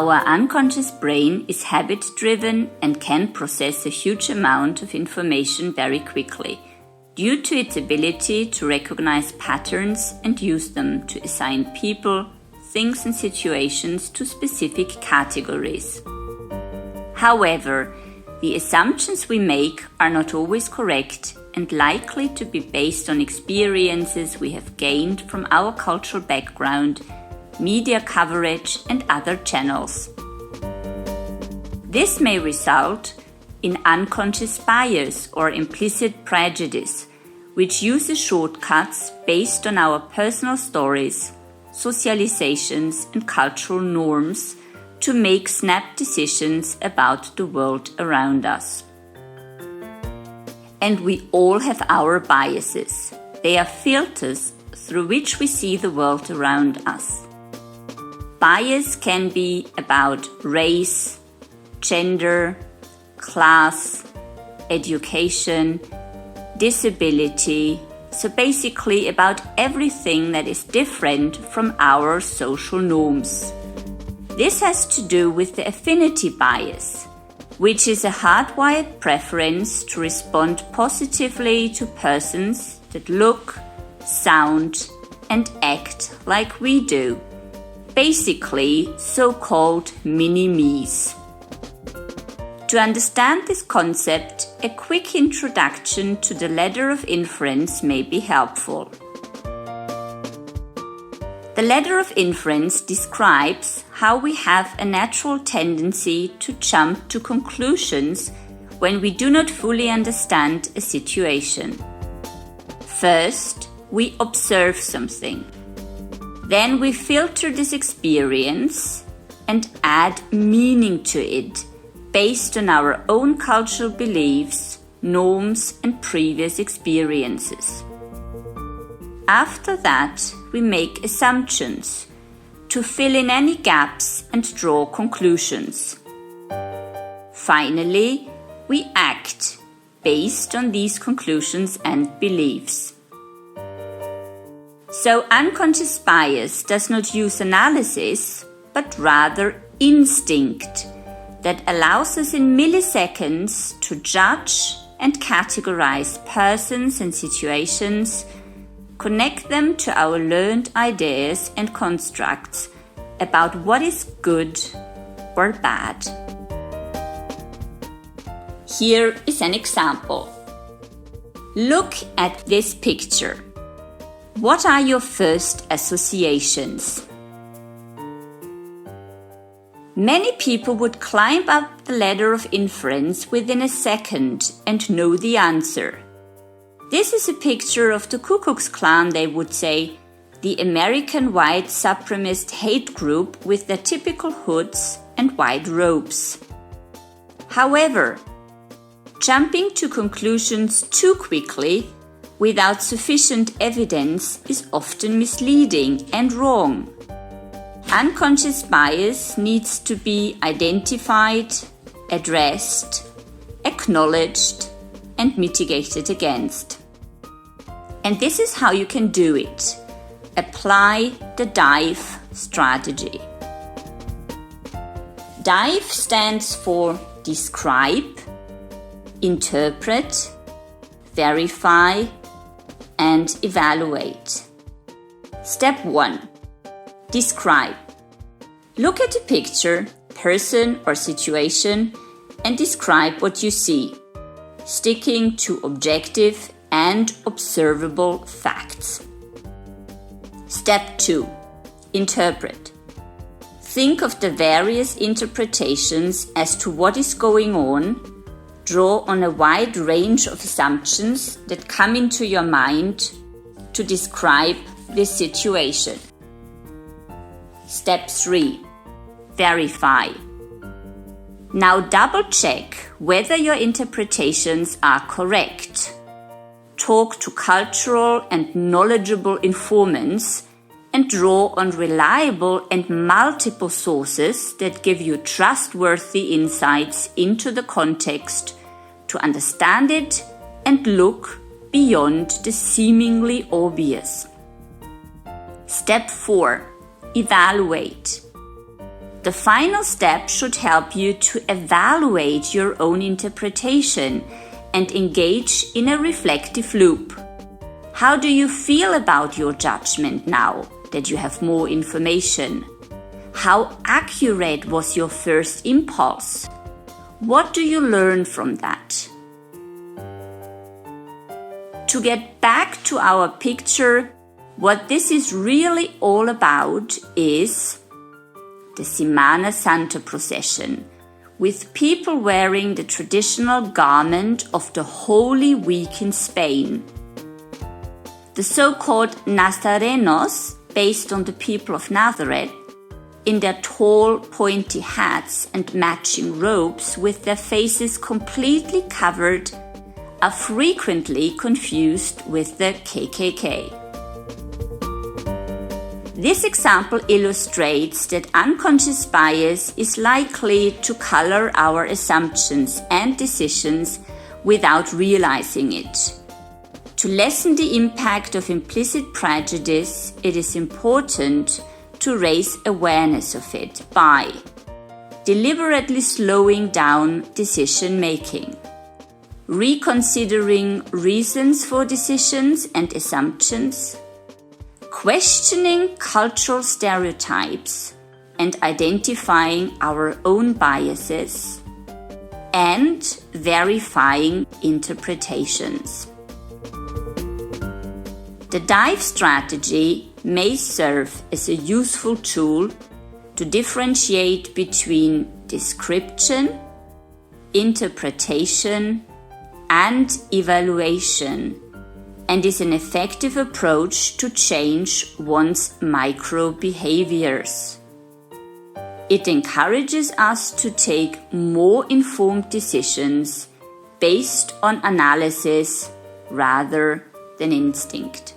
Our unconscious brain is habit-driven and can process a huge amount of information very quickly, due to its ability to recognize patterns and use them to assign people, things and situations to specific categories. However, the assumptions we make are not always correct and likely to be based on experiences we have gained from our cultural background, media coverage, and other channels. This may result in unconscious bias or implicit prejudice, which uses shortcuts based on our personal stories, socializations, and cultural norms to make snap decisions about the world around us. And we all have our biases. They are filters through which we see the world around us. Bias can be about race, gender, class, education, disability, so basically about everything that is different from our social norms. This has to do with the affinity bias, which is a hardwired preference to respond positively to persons that look, sound, and act like we do. Basically, so-called mini-me's. To understand this concept, a quick introduction to the ladder of inference may be helpful. The ladder of inference describes how we have a natural tendency to jump to conclusions when we do not fully understand a situation. First, we observe something. Then we filter this experience and add meaning to it based on our own cultural beliefs, norms, and previous experiences. After that, we make assumptions to fill in any gaps and draw conclusions. Finally, we act based on these conclusions and beliefs. So unconscious bias does not use analysis, but rather instinct that allows us in milliseconds to judge and categorize persons and situations, connect them to our learned ideas and constructs about what is good or bad. Here is an example. Look at this picture. What are your first associations? Many people would climb up the ladder of inference within a second and know the answer. This is a picture of the Ku Klux Klan, they would say, the American white supremacist hate group with their typical hoods and white robes. However, jumping to conclusions too quickly without sufficient evidence is often misleading and wrong. Unconscious bias needs to be identified, addressed, acknowledged, and mitigated against. And this is how you can do it. Apply the DIVE strategy. DIVE stands for describe, interpret, verify, and evaluate. Step 1. Describe. Look at a picture, person or situation and describe what you see, sticking to objective and observable facts. Step 2. Interpret. Think of the various interpretations as to what is going on. Draw on a wide range of assumptions that come into your mind to describe this situation. Step 3. Verify. Now double check whether your interpretations are correct. Talk to cultural and knowledgeable informants and draw on reliable and multiple sources that give you trustworthy insights into the context to understand it and look beyond the seemingly obvious. Step 4. Evaluate. The final step should help you to evaluate your own interpretation and engage in a reflective loop. How do you feel about your judgment now that you have more information? How accurate was your first impulse? What do you learn from that? To get back to our picture, what this is really all about is the Semana Santa procession, with people wearing the traditional garment of the Holy Week in Spain. The so-called Nazarenos, based on the people of Nazareth, in their tall, pointy hats and matching robes with their faces completely covered, are frequently confused with the KKK. This example illustrates that unconscious bias is likely to color our assumptions and decisions without realizing it. To lessen the impact of implicit prejudice, it is important to raise awareness of it by deliberately slowing down decision-making, reconsidering reasons for decisions and assumptions, questioning cultural stereotypes and identifying our own biases, and verifying interpretations. The dive strategy may serve as a useful tool to differentiate between description, interpretation, and evaluation, and is an effective approach to change one's micro-behaviors. It encourages us to take more informed decisions based on analysis rather than instinct.